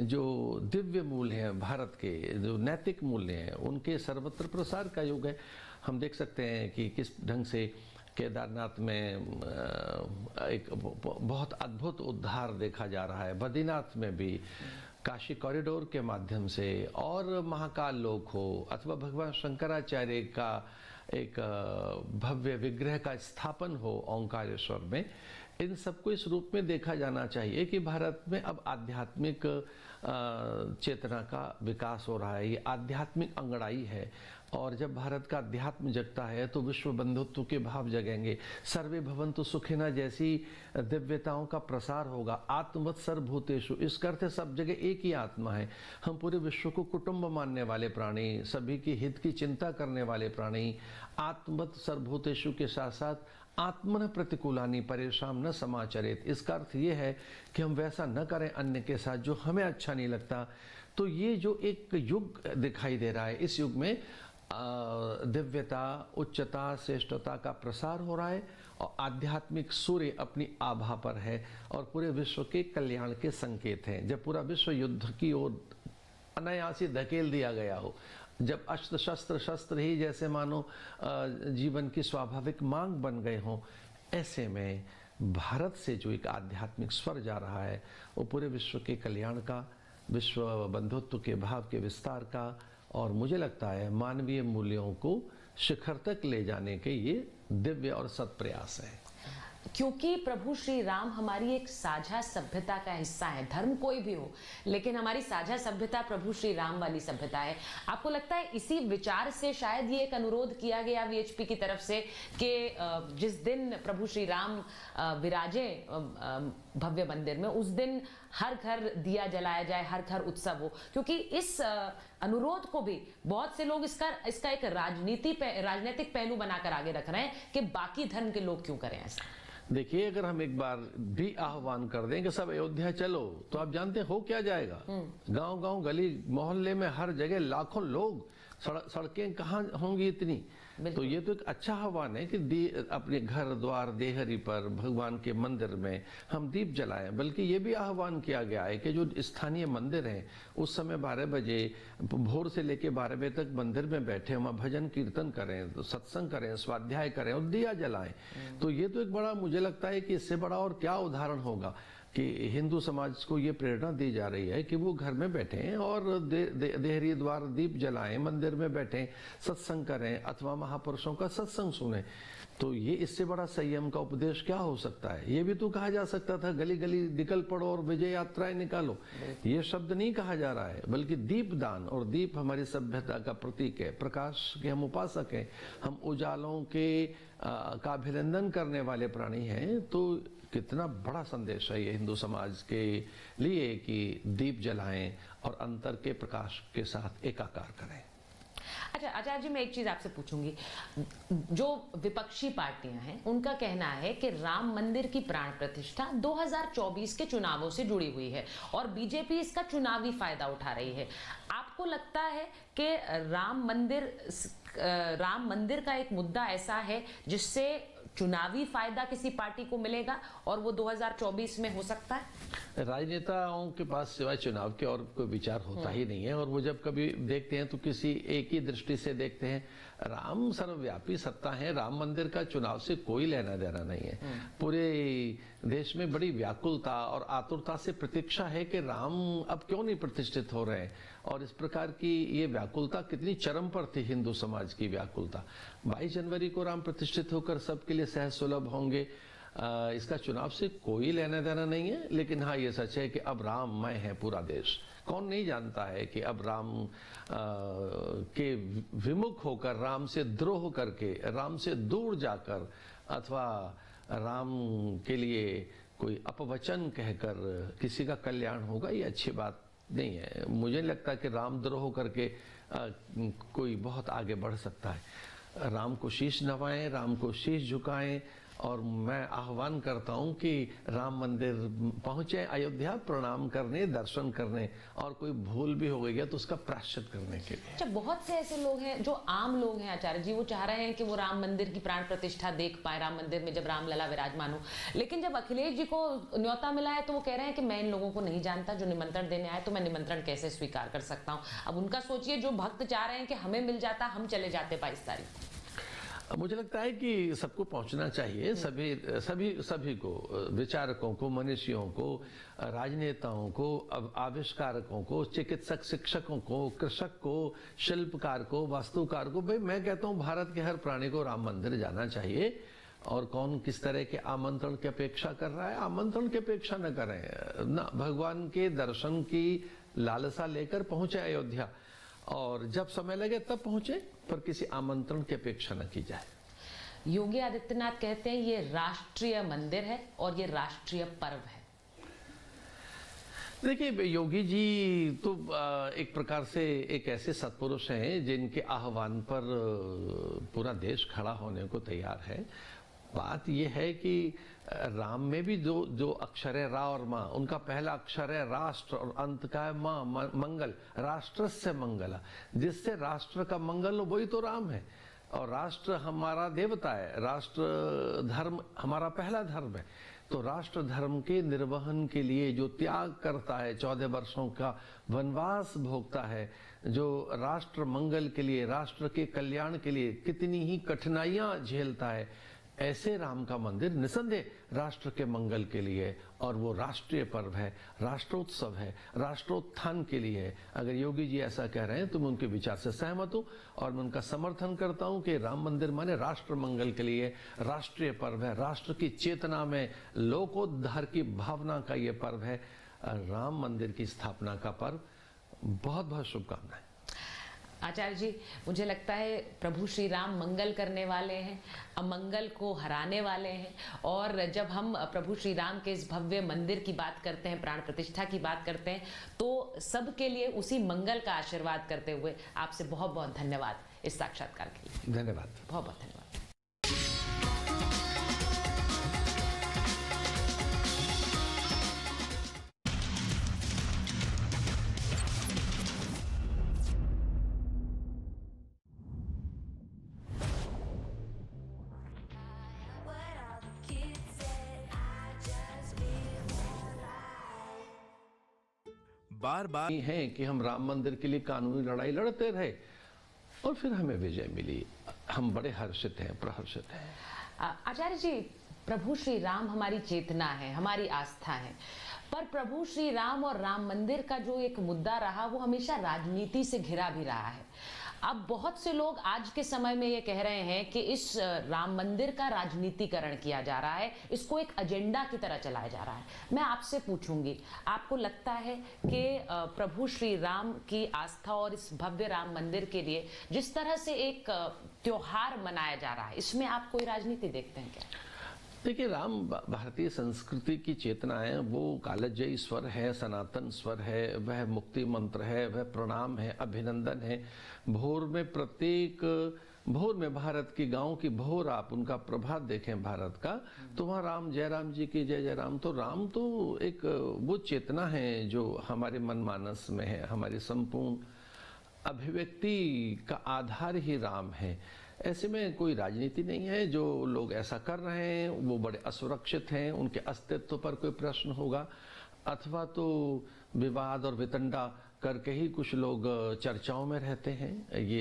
जो दिव्य मूल्य हैं भारत के, जो नैतिक मूल्य हैं, उनके सर्वत्र प्रसार का युग है। हम देख सकते हैं कि किस ढंग से केदारनाथ में एक बहुत अद्भुत उद्धार देखा जा रहा है। बद्रीनाथ में भी काशी कॉरिडोर के माध्यम से, और महाकाल लोक हो अथवा भगवान शंकराचार्य का एक भव्य विग्रह का स्थापन हो ओंकारेश्वर में, इन सबको इस रूप में देखा जाना चाहिए कि भारत में अब आध्यात्मिक चेतना का विकास हो रहा है। ये आध्यात्मिक अंगड़ाई है, और जब भारत का अध्यात्म जगता है तो विश्व बंधुत्व के भाव जगेंगे। सर्वे भवन्तु सुखिनः जैसी दिव्यताओं का प्रसार होगा। आत्मवत् सर्वभूतेषु, इसका अर्थ सब जगह एक ही आत्मा है। हम पूरे विश्व को कुटुंब मानने वाले प्राणी, सभी के हित की चिंता करने वाले प्राणी। आत्मवत् सर्वभूतेषु के साथ साथ आत्मन प्रतिकूलानि परेशान न समाचरेत। इसका अर्थ ये है कि हम वैसा न करें अन्य के साथ जो हमें अच्छा नहीं लगता। तो ये जो एक युग दिखाई दे रहा है, इस युग में दिव्यता, उच्चता, श्रेष्ठता का प्रसार हो रहा है, और आध्यात्मिक सूर्य अपनी आभा पर है और पूरे विश्व के कल्याण के संकेत हैं। जब पूरा विश्व युद्ध की ओर अनायास ही धकेल दिया गया हो, जब अस्त्र शस्त्र शस्त्र ही जैसे मानो जीवन की स्वाभाविक मांग बन गए हों, ऐसे में भारत से जो एक आध्यात्मिक स्वर जा रहा है, वो पूरे विश्व के कल्याण का, विश्व बंधुत्व के भाव के विस्तार का, और मुझे लगता है मानवीय मूल्यों को शिखर तक ले जाने के ये दिव्य और सत प्रयास है। क्योंकि प्रभु श्री राम हमारी एक साझा सभ्यता का हिस्सा है। धर्म कोई भी हो, लेकिन हमारी साझा सभ्यता प्रभु श्री राम वाली सभ्यता है। आपको लगता है इसी विचार से शायद ये एक अनुरोध किया गया वीएचपी की तरफ से कि जिस दिन प्रभु श्री राम विराजे भव्य मंदिर में, उस दिन हर घर दिया जलाया जाए, हर घर उत्सव हो? क्योंकि इस अनुरोध को भी बहुत से लोग इसका एक राजनीतिक पहलू बनाकर आगे रख रहे हैं कि बाकी धर्म के लोग क्यों करें ऐसा। देखिए, अगर हम एक बार भी आह्वान कर दें कि सब अयोध्या चलो, तो आप जानते हैं हो क्या जाएगा। गांव गांव, गली मोहल्ले में, हर जगह लाखों लोग, सड़कें कहाँ होंगी इतनी। तो ये तो एक अच्छा आह्वान है कि अपने घर द्वार देहरी पर भगवान के मंदिर में हम दीप जलाएं। बल्कि ये भी आह्वान किया गया है कि जो स्थानीय मंदिर हैं, उस समय 12 बजे भोर से लेकर 12 बजे तक मंदिर में बैठे वहाँ भजन कीर्तन करें, तो सत्संग करें, स्वाध्याय करें और दिया जलाएं। तो ये तो एक बड़ा, मुझे लगता है कि इससे बड़ा और क्या उदाहरण होगा कि हिंदू समाज को ये प्रेरणा दी जा रही है कि वो घर में बैठें और देहरी द्वार दीप जलाएं, मंदिर में बैठें, सत्संग करें अथवा महापुरुषों का सत्संग सुने। तो ये इससे बड़ा संयम का उपदेश क्या हो सकता है। ये भी तो कहा जा सकता था गली गली निकल पड़ो और विजय यात्राएं निकालो। ये शब्द नहीं कहा जा रहा है, बल्कि दीपदान, और दीप हमारी सभ्यता का प्रतीक है, प्रकाश के हम उपासक हैं, हम उजालों के का अभिनंदन करने वाले प्राणी हैं। तो कितना बड़ा संदेश है ये हिंदू समाज के लिए कि दीप जलाएं और अंतर के प्रकाश के साथ एकाकार करें। अच्छा आचार्य जी, मैं एक चीज आपसे पूछूंगी। जो विपक्षी पार्टियां हैं, उनका कहना है कि राम मंदिर की प्राण प्रतिष्ठा 2024 के चुनावों से जुड़ी हुई है और बीजेपी इसका चुनावी फायदा उठा रही है। आपको लगता है कि राम मंदिर का एक मुद्दा ऐसा है जिससे चुनावी फायदा किसी पार्टी को मिलेगा और वो 2024 में हो सकता है? राजनेताओं के पास सिवाय चुनाव के और कोई विचार होता ही नहीं है, और वो जब कभी देखते हैं तो किसी एक ही दृष्टि से देखते हैं। राम सर्वव्यापी सत्ता है, राम मंदिर का चुनाव से कोई लेना देना नहीं है। पूरे देश में बड़ी व्याकुलता और आतुरता से प्रतीक्षा है कि राम अब क्यों नहीं प्रतिष्ठित हो रहे हैं, और इस प्रकार की ये व्याकुलता कितनी चरम पर थी हिंदू समाज की व्याकुलता। 22 जनवरी को राम प्रतिष्ठित होकर सबके लिए सहज सुलभ होंगे, इसका चुनाव से कोई लेना देना नहीं है। लेकिन हाँ, ये सच है कि अब राममय है पूरा देश। कौन नहीं जानता है कि अब राम के विमुख होकर, राम से द्रोह करके, राम से दूर जाकर अथवा राम के लिए कोई अपवचन कहकर किसी का कल्याण होगा, ये अच्छी बात नहीं है। मुझे नहीं लगता कि राम द्रोह करके कोई बहुत आगे बढ़ सकता है। राम को शीश नवाएं, राम को शीश झुकाएं और मैं आह्वान करता हूं कि राम मंदिर पहुंचे, अयोध्या प्रणाम करने, दर्शन करने, और कोई भूल भी हो गई है तो उसका प्रायश्चित करने के लिए। अच्छा, बहुत से ऐसे लोग हैं जो आम लोग हैं आचार्य जी, वो चाह रहे हैं कि वो राम मंदिर की प्राण प्रतिष्ठा देख पाए, राम मंदिर में जब रामलला विराजमान हो, लेकिन जब अखिलेश जी को न्योता मिला है तो वो कह रहे हैं कि मैं इन लोगों को नहीं जानता, जो निमंत्रण देने आए तो मैं निमंत्रण कैसे स्वीकार कर सकता हूँ। अब उनका सोचिए, जो भक्त चाह रहे हैं कि हमें मिल जाता, हम चले जाते 22 तारीख। मुझे लगता है कि सबको पहुंचना चाहिए, सभी को, विचारकों को, मनीषियों को, राजनेताओं को, आविष्कारकों को, चिकित्सक, शिक्षकों को, कृषक को, शिल्पकार को, वास्तुकार को। भाई मैं कहता हूं भारत के हर प्राणी को राम मंदिर जाना चाहिए। और कौन किस तरह के आमंत्रण की अपेक्षा कर रहा है, आमंत्रण की अपेक्षा न करें ना, भगवान के दर्शन की लालसा लेकर पहुंचे अयोध्या, और जब समय लगे तब पहुंचे, पर किसी आमंत्रण की अपेक्षा न की जाए। योगी आदित्यनाथ कहते हैं ये राष्ट्रीय मंदिर है और ये राष्ट्रीय पर्व है। देखिए, योगी जी तो एक प्रकार से एक ऐसे सत्पुरुष हैं जिनके आह्वान पर पूरा देश खड़ा होने को तैयार है। बात यह है कि राम में भी जो अक्षर है, रा और माँ, उनका पहला अक्षर है राष्ट्र और अंत का है माँ, मंगल, राष्ट्र से मंगल, जिससे राष्ट्र का मंगल हो वही तो राम है। और राष्ट्र हमारा देवता है, राष्ट्र धर्म हमारा पहला धर्म है। तो राष्ट्र धर्म के निर्वहन के लिए जो त्याग करता है, 14 वर्षों का वनवास भोगता है, जो राष्ट्र मंगल के लिए, राष्ट्र के कल्याण के लिए कितनी ही कठिनाइयां झेलता है, ऐसे राम का मंदिर निसंदेह राष्ट्र के मंगल के लिए, और वो राष्ट्रीय पर्व है, राष्ट्रोत्सव है, राष्ट्रोत्थान के लिए है। अगर योगी जी ऐसा कह रहे हैं तो मैं उनके विचार से सहमत हूं, और मैं उनका समर्थन करता हूं कि राम मंदिर माने राष्ट्र मंगल के लिए राष्ट्रीय पर्व है, राष्ट्र की चेतना में लोकोद्धार की भावना का ये पर्व है, राम मंदिर की स्थापना का पर्व। बहुत बहुत शुभकामनाएं। आचार्य जी, मुझे लगता है प्रभु श्री राम मंगल करने वाले हैं, अमंगल को हराने वाले हैं, और जब हम प्रभु श्री राम के इस भव्य मंदिर की बात करते हैं, प्राण प्रतिष्ठा की बात करते हैं, तो सबके लिए उसी मंगल का आशीर्वाद करते हुए आपसे बहुत बहुत धन्यवाद इस साक्षात्कार के लिए। धन्यवाद, बहुत बहुत धन्यवाद। बार बार है कि हम राम मंदिर के लिए कानूनी लड़ाई लड़ते रहे और फिर हमें विजय मिली। हम बड़े हर्षित हैं, प्रहर्षित हैं। आचार्य जी, प्रभु श्री राम हमारी चेतना है, हमारी आस्था है, पर प्रभु श्री राम और राम मंदिर का जो एक मुद्दा रहा वो हमेशा राजनीति से घिरा भी रहा है। अब बहुत से लोग आज के समय में ये कह रहे हैं कि इस राम मंदिर का राजनीतिकरण किया जा रहा है, इसको एक एजेंडा की तरह चलाया जा रहा है। मैं आपसे पूछूंगी, आपको लगता है कि प्रभु श्री राम की आस्था और इस भव्य राम मंदिर के लिए जिस तरह से एक त्योहार मनाया जा रहा है, इसमें आप कोई राजनीति देखते हैं क्या? देखिए, राम भारतीय संस्कृति की चेतना है, वो कालजयी स्वर है, सनातन स्वर है, वह मुक्ति मंत्र है, वह प्रणाम है, अभिनंदन है। भोर में प्रत्येक भोर में भारत की गांव की भोर आप उनका प्रभात देखें भारत का, तो वहाँ राम, जय राम जी की जय, जय राम। तो राम तो एक वो चेतना है जो हमारे मनमानस में है, हमारी संपूर्ण अभिव्यक्ति का आधार ही राम है। ऐसे में कोई राजनीति नहीं है। जो लोग ऐसा कर रहे हैं वो बड़े असुरक्षित हैं, उनके अस्तित्व पर कोई प्रश्न होगा, अथवा तो विवाद और वितंडा करके ही कुछ लोग चर्चाओं में रहते हैं। ये